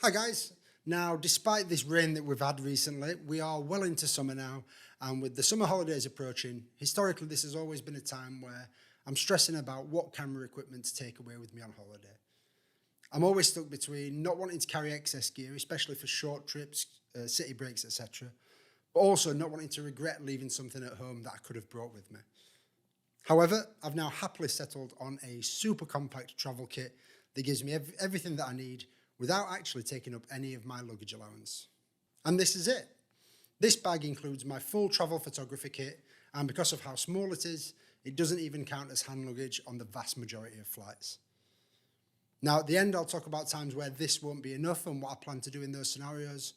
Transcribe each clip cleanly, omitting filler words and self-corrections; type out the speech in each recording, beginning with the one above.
Hi guys. Now, despite this rain that we've had recently, we are well into summer now, and with the summer holidays approaching, historically this has always been a time where I'm stressing about what camera equipment to take away with me on holiday. I'm always stuck between not wanting to carry excess gear, especially for short trips, city breaks, etc., but also not wanting to regret leaving something at home that I could have brought with me. However, I've now happily settled on a super compact travel kit that gives me everything that I need without actually taking up any of my luggage allowance. And this is it. This bag includes my full travel photography kit, and because of how small it is, it doesn't even count as hand luggage on the vast majority of flights. Now, at the end, I'll talk about times where this won't be enough and what I plan to do in those scenarios.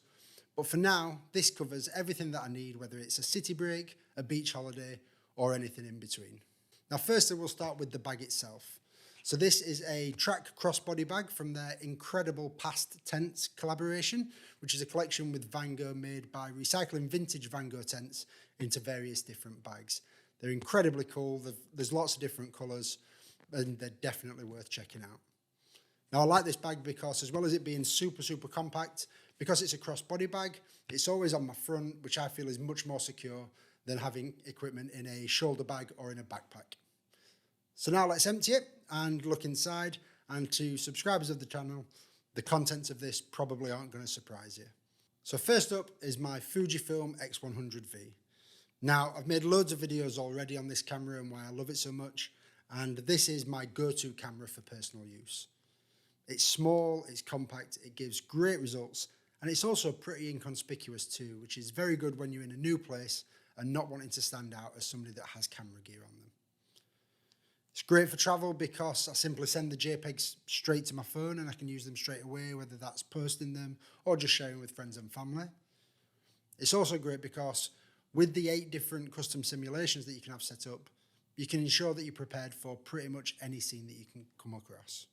But for now, this covers everything that I need, whether it's a city break, a beach holiday, or anything in between. Now, firstly, we'll start with the bag itself. So this is a track crossbody bag from their incredible Past Tense collaboration, which is a collection with Van Gogh made by recycling vintage Van Gogh tents into various different bags. They're incredibly cool. There's lots of different colours, and they're definitely worth checking out. Now, I like this bag because as well as it being super compact, because it's a crossbody bag, it's always on my front, which I feel is much more secure than having equipment in a shoulder bag or in a backpack. So now let's empty it and look inside, and to subscribers of the channel, the contents of this probably aren't going to surprise you. So first up is my Fujifilm X100V. Now, I've made loads of videos already on this camera and why I love it so much, and this is my go-to camera for personal use. It's small, it's compact, it gives great results, and it's also pretty inconspicuous too, which is very good when you're in a new place and not wanting to stand out as somebody that has camera gear on them. It's great for travel because I simply send the JPEGs straight to my phone and I can use them straight away, whether that's posting them or just sharing with friends and family. It's also great because with the 8 different custom simulations that you can have set up, you can ensure that you're prepared for pretty much any scene that you can come across.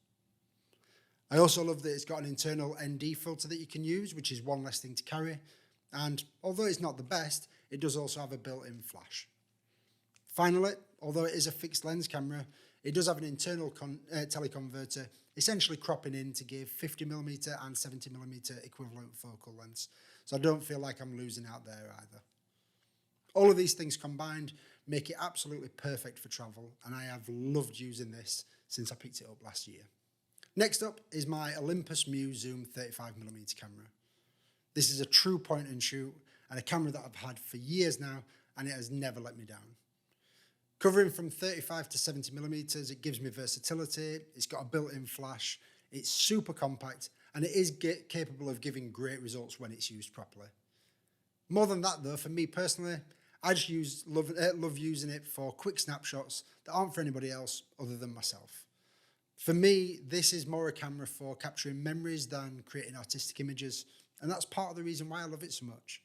I also love that it's got an internal ND filter that you can use, which is one less thing to carry. And although it's not the best, it does also have a built-in flash. Finally, although it is a fixed lens camera, it does have an internal teleconverter, essentially cropping in to give 50mm and 70mm equivalent focal lengths. So I don't feel like I'm losing out there either. All of these things combined make it absolutely perfect for travel, and I have loved using this since I picked it up last year. Next up is my Olympus Muse Zoom 35mm camera. This is a true point and shoot and a camera that I've had for years now, and it has never let me down. Covering from 35 to 70mm, it gives me versatility, it's got a built-in flash, it's super compact, and it is capable of giving great results when it's used properly. More than that though, for me personally, I just love using it for quick snapshots that aren't for anybody else other than myself. For me, this is more a camera for capturing memories than creating artistic images, and that's part of the reason why I love it so much.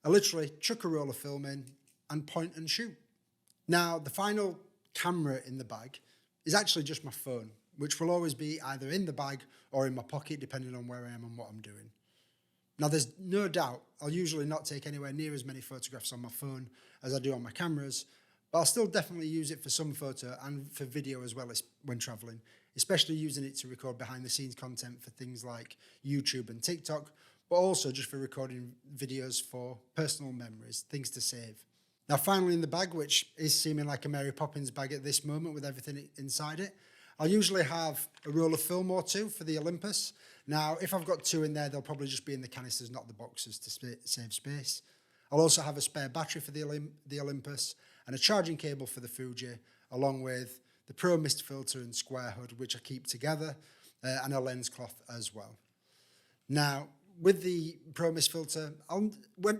I literally chuck a roll of film in and point and shoot. Now, the final camera in the bag is actually just my phone, which will always be either in the bag or in my pocket, depending on where I am and what I'm doing. Now, there's no doubt I'll usually not take anywhere near as many photographs on my phone as I do on my cameras, but I'll still definitely use it for some photo and for video as well as when traveling, especially using it to record behind-the-scenes content for things like YouTube and TikTok, but also just for recording videos for personal memories, things to save. Now, finally in the bag, which is seeming like a Mary Poppins bag at this moment with everything inside it, I'll usually have a roll of film or 2 for the Olympus. Now, if I've got 2 in there, they'll probably just be in the canisters, not the boxes, to save space. I'll also have a spare battery for the Olympus and a charging cable for the Fuji, along with the Pro Mist filter and square hood, which I keep together, and a lens cloth as well. Now, with the Pro Mist filter,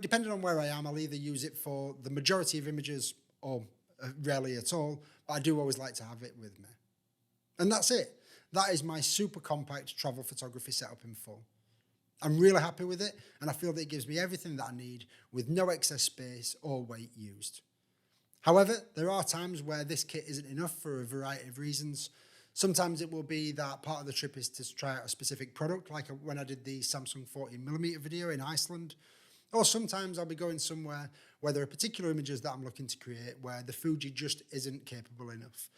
depending on where I am, I'll either use it for the majority of images or rarely at all, but I do always like to have it with me. And that's it. That is my super compact travel photography setup in full. I'm really happy with it, and I feel that it gives me everything that I need with no excess space or weight used. However, there are times where this kit isn't enough for a variety of reasons. Sometimes it will be that part of the trip is to try out a specific product, like when I did the Samsung 14mm video in Iceland. Or sometimes I'll be going somewhere where there are particular images that I'm looking to create where the Fuji just isn't capable enough.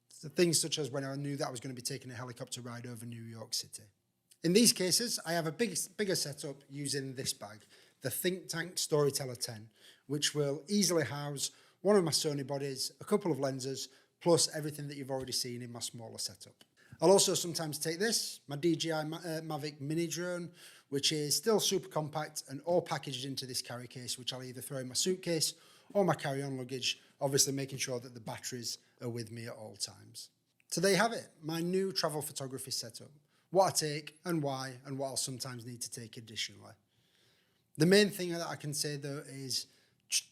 So things such as when I knew that I was going to be taking a helicopter ride over New York City. In these cases, I have a bigger setup using this bag, the Think Tank Storyteller 10, which will easily house one of my Sony bodies, a couple of lenses, plus everything that you've already seen in my smaller setup. I'll also sometimes take this, my DJI Mavic mini drone, which is still super compact and all packaged into this carry case, which I'll either throw in my suitcase or my carry-on luggage, obviously making sure that the batteries are with me at all times. So there you have it, my new travel photography setup. What I take and why, and what I'll sometimes need to take additionally. The main thing that I can say though is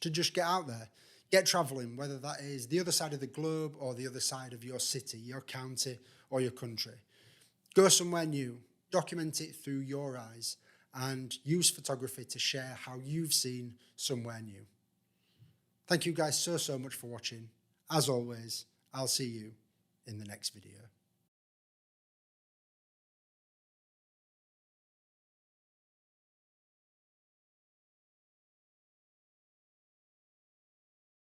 to just get out there, get traveling, whether that is the other side of the globe or the other side of your city, your county or your country. Go somewhere new, document it through your eyes and use photography to share how you've seen somewhere new. Thank you guys so much for watching. As always, I'll see you in the next video.